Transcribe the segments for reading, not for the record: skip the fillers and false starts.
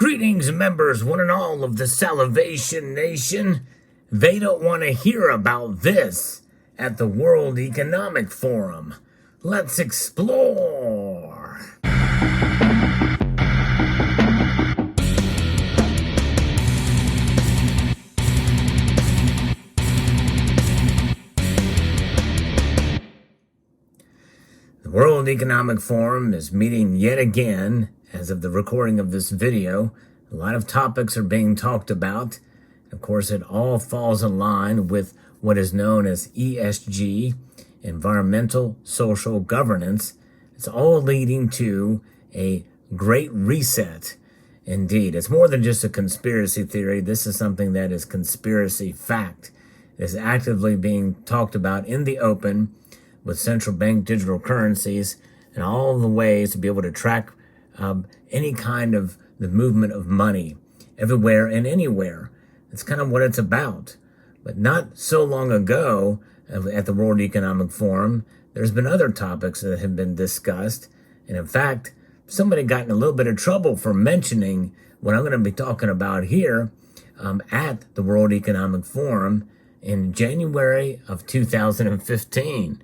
Greetings, members, one and all of the Salivation Nation. They don't want to hear about this at the World Economic Forum. Let's explore. The World Economic Forum is meeting yet again. As of the recording of this video, a lot of topics are being talked about. Of course, it all falls in line with what is known as ESG, environmental social governance. It's all leading to a great reset. Indeed, it's more than just a conspiracy theory. This is something that is conspiracy fact. It is actively being talked about in the open with central bank digital currencies and all the ways to be able to track any kind of the movement of money everywhere and anywhere. That's kind of what it's about. But not so long ago at the World Economic Forum, there's been other topics that have been discussed. And in fact, somebody got in a little bit of trouble for mentioning what I'm going to be talking about here at the World Economic Forum in January of 2015.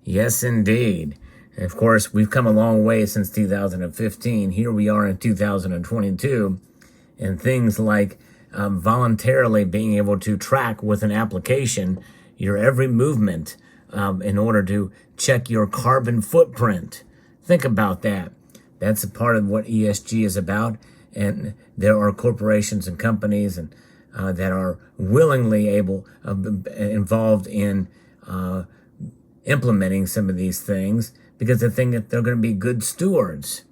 Yes, indeed. And of course, we've come a long way since 2015. Here we are in 2022, and things like voluntarily being able to track with an application your every movement in order to check your carbon footprint. Think about that. That's a part of what ESG is about, and there are corporations and companies and that are willingly involved in implementing some of these things, because they think that they're going to be good stewards.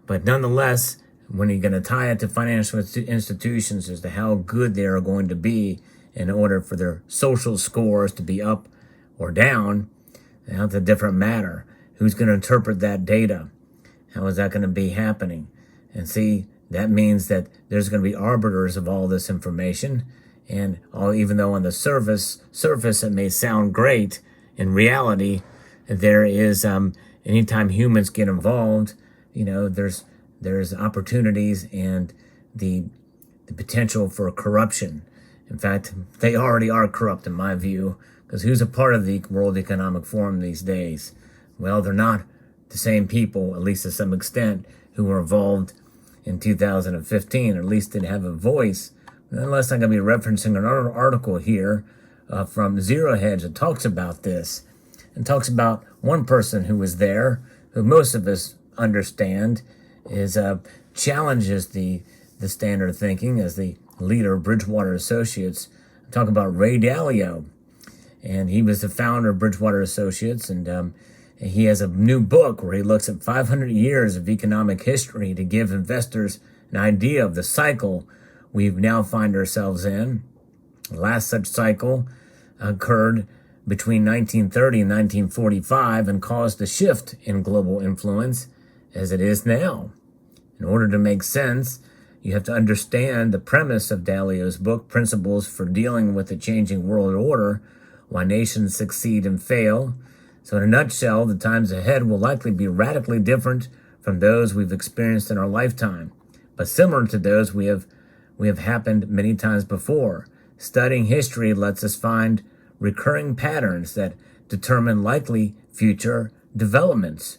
But nonetheless, when you're going to tie it to financial institutions as to how good they are going to be in order for their social scores to be up or down, that's a different matter. Who's going to interpret that data? How is that going to be happening? And see, that means that there's going to be arbiters of all this information. And even though on the surface it may sound great, in reality, there is anytime humans get involved, there's opportunities and the potential for corruption. In fact, they already are corrupt in my view, because who's a part of the World Economic Forum these days? Well, they're not the same people, at least to some extent, who were involved in 2015, or at least didn't have a voice. Unless I'm going to be referencing an article here from Zero Hedge that talks about this, and talks about one person who was there, who most of us understand, is challenges the standard thinking as the leader of Bridgewater Associates. I'm talking about Ray Dalio, and he was the founder of Bridgewater Associates, and he has a new book where he looks at 500 years of economic history to give investors an idea of the cycle we now find ourselves in. The last such cycle occurred between 1930 and 1945 and caused a shift in global influence as it is now. In order to make sense, you have to understand the premise of Dalio's book, Principles for Dealing with the Changing World Order, Why Nations Succeed and Fail. So in a nutshell, the times ahead will likely be radically different from those we've experienced in our lifetime, but similar to those we have happened many times before. Studying history lets us find recurring patterns that determine likely future developments.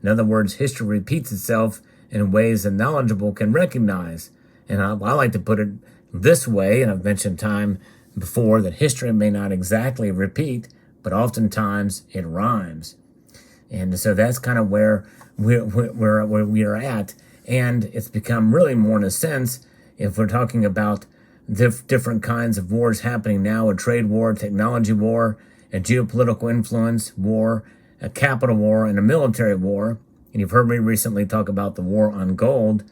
In other words, history repeats itself in ways that knowledgeable can recognize. And I like to put it this way, and I've mentioned time before, that history may not exactly repeat, but oftentimes it rhymes. And so that's kind of where we are at. And it's become really more in a sense, if we're talking about different kinds of wars happening now, a trade war, a technology war, a geopolitical influence war, a capital war, and a military war. And you've heard me recently talk about the war on gold.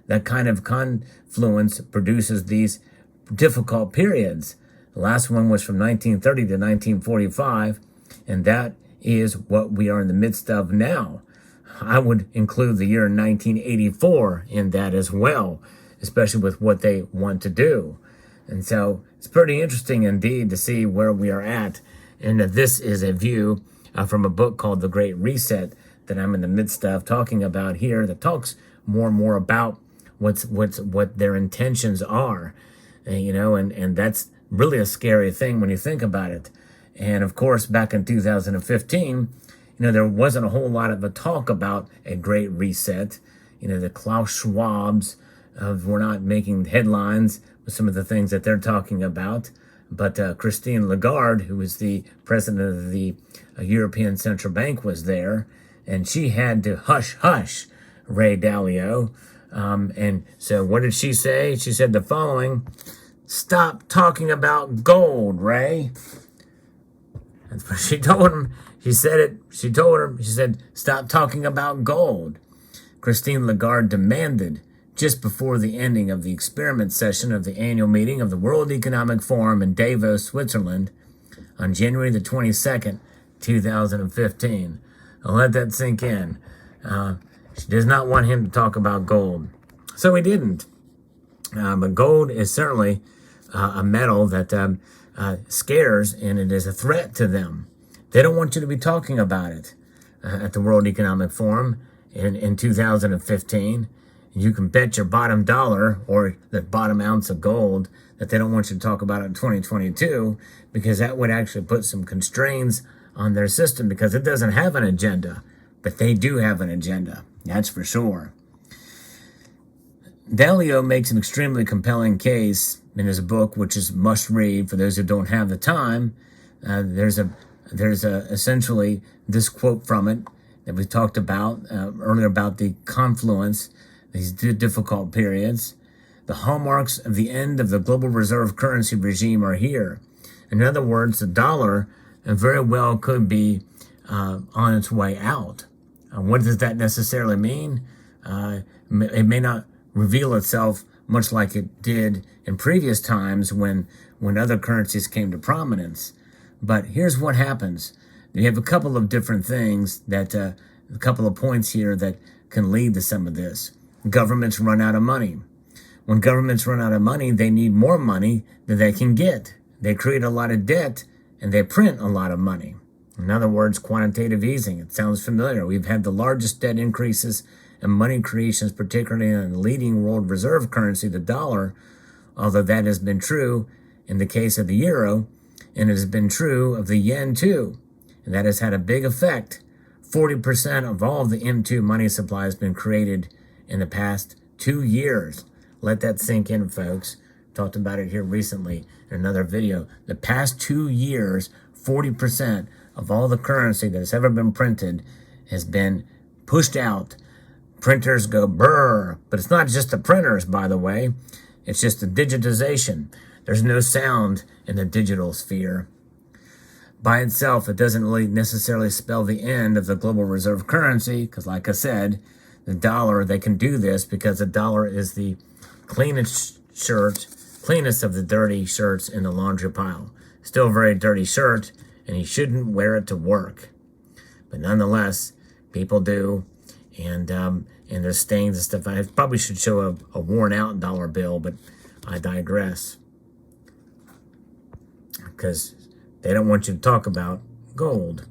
That kind of confluence produces these difficult periods. The last one was from 1930 to 1945, and that is what we are in the midst of now. I would include the year 1984 in that as well, especially with what they want to do. And so it's pretty interesting indeed to see where we are at. And this is a view from a book called The Great Reset that I'm in the midst of talking about here, that talks more and more about what their intentions are, and that's really a scary thing when you think about it. And of course, back in 2015, there wasn't a whole lot of a talk about a great reset. The Klaus Schwabs were not making headlines with some of the things that they're talking about. But Christine Lagarde, who was the president of the European Central Bank, was there, and she had to hush Ray Dalio. And so what did she say? She said the following: "Stop talking about gold, Ray." That's what she told him. She said it. She told him. She said, "Stop talking about gold." Christine Lagarde demanded, just before the ending of the experiment session of the annual meeting of the World Economic Forum in Davos, Switzerland, on January the 22nd, 2015. I'll let that sink in. She does not want him to talk about gold. So he didn't. But gold is certainly a metal that scares, and it is a threat to them. They don't want you to be talking about it at the World Economic Forum in 2015. You can bet your bottom dollar or the bottom ounce of gold that they don't want you to talk about it in 2022, because that would actually put some constraints on their system, because it doesn't have an agenda. But they do have an agenda, that's for sure. Dalio makes an extremely compelling case in his book, which is must read for those who don't have the time. There's essentially this quote from it that we talked about earlier about the confluence, these difficult periods. The hallmarks of the end of the global reserve currency regime are here. In other words, the dollar very well could be on its way out. What does that necessarily mean? It may not reveal itself much like it did in previous times when other currencies came to prominence. But here's what happens. You have a couple of different things that, a couple of points here that can lead to some of this. Governments run out of money. When governments run out of money, they need more money than they can get. They create a lot of debt and they print a lot of money. In other words, quantitative easing. It sounds familiar. We've had the largest debt increases and money creations, particularly in the leading world reserve currency, the dollar, although that has been true in the case of the euro, and it has been true of the yen too. And that has had a big effect. 40% of all of the M2 money supply has been created in the past 2 years. Let that sink in, folks. Talked about it here recently in another video. The past 2 years, 40% of all the currency that has ever been printed has been pushed out. Printers go brrr, but it's not just the printers, by the way. It's just the digitization. There's no sound in the digital sphere. By itself, it doesn't really necessarily spell the end of the global reserve currency, because like I said, the dollar, they can do this because the dollar is the cleanest of the dirty shirts in the laundry pile. Still a very dirty shirt, and you shouldn't wear it to work. But nonetheless, people do, and there's stains and stuff. I probably should show a worn out dollar bill, but I digress. Because they don't want you to talk about gold.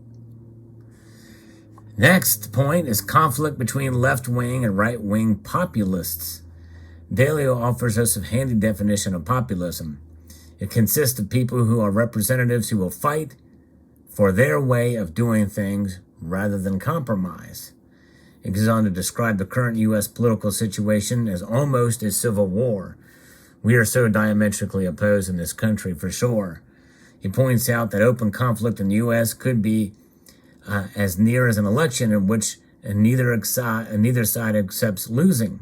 Next point is conflict between left-wing and right-wing populists. Dalio offers us a handy definition of populism. It consists of people who are representatives who will fight for their way of doing things rather than compromise. It goes on to describe the current U.S. political situation as almost a civil war. We are so diametrically opposed in this country, for sure. He points out that open conflict in the U.S. could be as near as an election in which neither side accepts losing.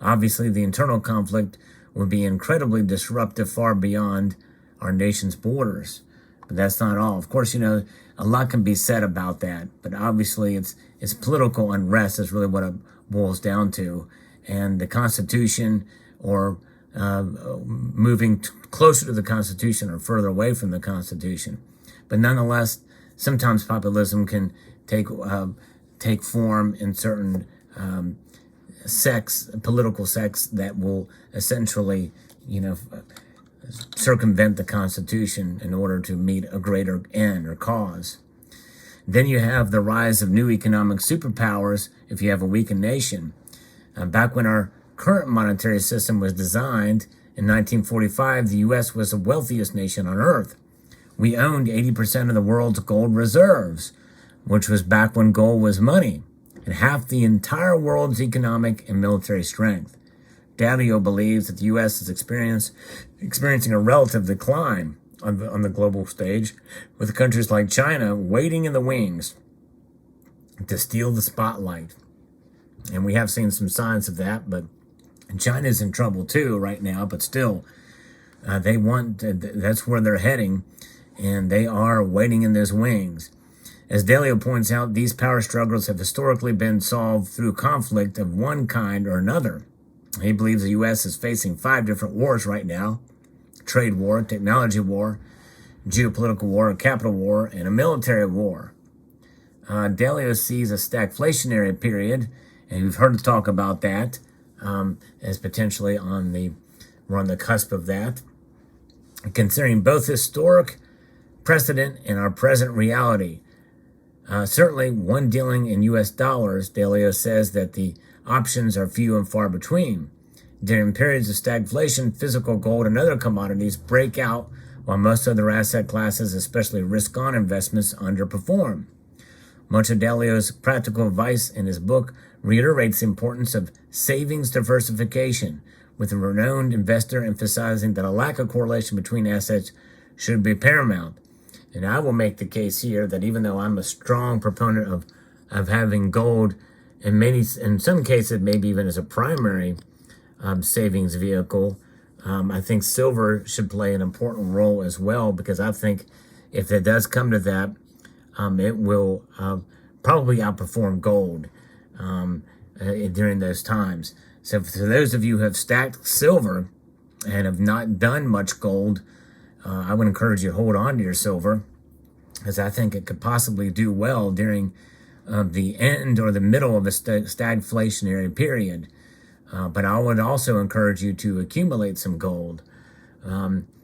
Obviously, the internal conflict would be incredibly disruptive far beyond our nation's borders. But that's not all. Of course, a lot can be said about that. But obviously, it's political unrest is really what it boils down to. And the Constitution, or moving closer to the Constitution or further away from the Constitution. But nonetheless, sometimes populism can take form in certain political sects that will essentially, circumvent the Constitution in order to meet a greater end or cause. Then you have the rise of new economic superpowers if you have a weakened nation. Back when our current monetary system was designed in 1945, the U.S. was the wealthiest nation on earth. We owned 80% of the world's gold reserves, which was back when gold was money, and half the entire world's economic and military strength. Dalio believes that the U.S. is experiencing a relative decline on the global stage, with countries like China waiting in the wings to steal the spotlight. And we have seen some signs of that, but China's in trouble too right now, but still, that's where they're heading, and they are waiting in those wings. As Dalio points out, these power struggles have historically been solved through conflict of one kind or another. He believes the U.S. is facing 5 different wars right now: trade war, technology war, geopolitical war, a capital war, and a military war. Dalio sees a stagflationary period, and we've heard talk about that as potentially we're on the cusp of that. Considering both historic precedent and our present reality. Certainly, one dealing in U.S. dollars, Dalio says that the options are few and far between. During periods of stagflation, physical gold and other commodities break out, while most other asset classes, especially risk-on investments, underperform. Much of Dalio's practical advice in his book reiterates the importance of savings diversification, with a renowned investor emphasizing that a lack of correlation between assets should be paramount. And I will make the case here that even though I'm a strong proponent of having gold, in some cases, maybe even as a primary savings vehicle, I think silver should play an important role as well, because I think if it does come to that, it will probably outperform gold during those times. So for those of you who have stacked silver and have not done much gold, I would encourage you to hold on to your silver, as I think it could possibly do well during the end or the middle of a stagflationary period. But I would also encourage you to accumulate some gold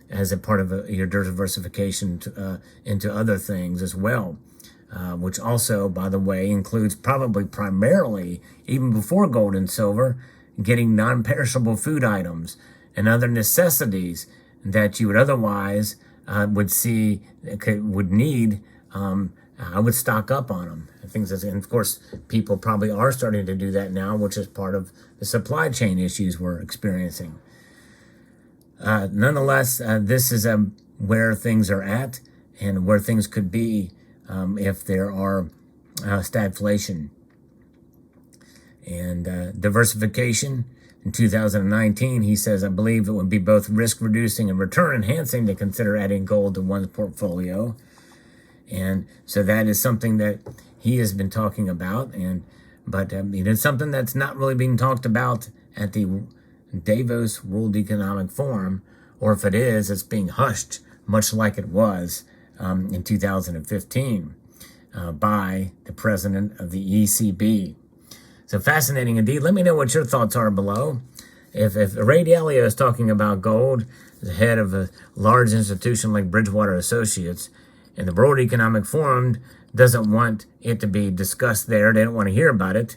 as a part of your diversification into other things as well, which also, by the way, includes probably primarily, even before gold and silver, getting non-perishable food items and other necessities that you would otherwise would need. I would stock up on them. And of course, people probably are starting to do that now, which is part of the supply chain issues we're experiencing. Nonetheless, this is where things are at and where things could be if there are stagflation. And diversification in 2019, he says, I believe it would be both risk-reducing and return-enhancing to consider adding gold to one's portfolio. And so that is something that he has been talking about, but it's something that's not really being talked about at the Davos World Economic Forum, or if it is, it's being hushed, much like it was in 2015 by the president of the ECB. So fascinating indeed. Let me know what your thoughts are below. If Ray Dalio is talking about gold, the head of a large institution like Bridgewater Associates, and the World Economic Forum doesn't want it to be discussed there, they don't want to hear about it,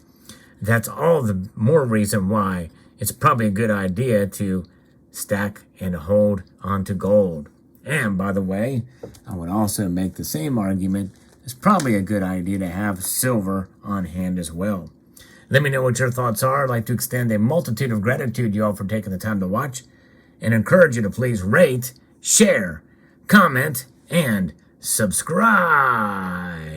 that's all the more reason why it's probably a good idea to stack and hold onto gold. And by the way, I would also make the same argument, it's probably a good idea to have silver on hand as well. Let me know what your thoughts are. I'd like to extend a multitude of gratitude to you all for taking the time to watch, and encourage you to please rate, share, comment, and subscribe.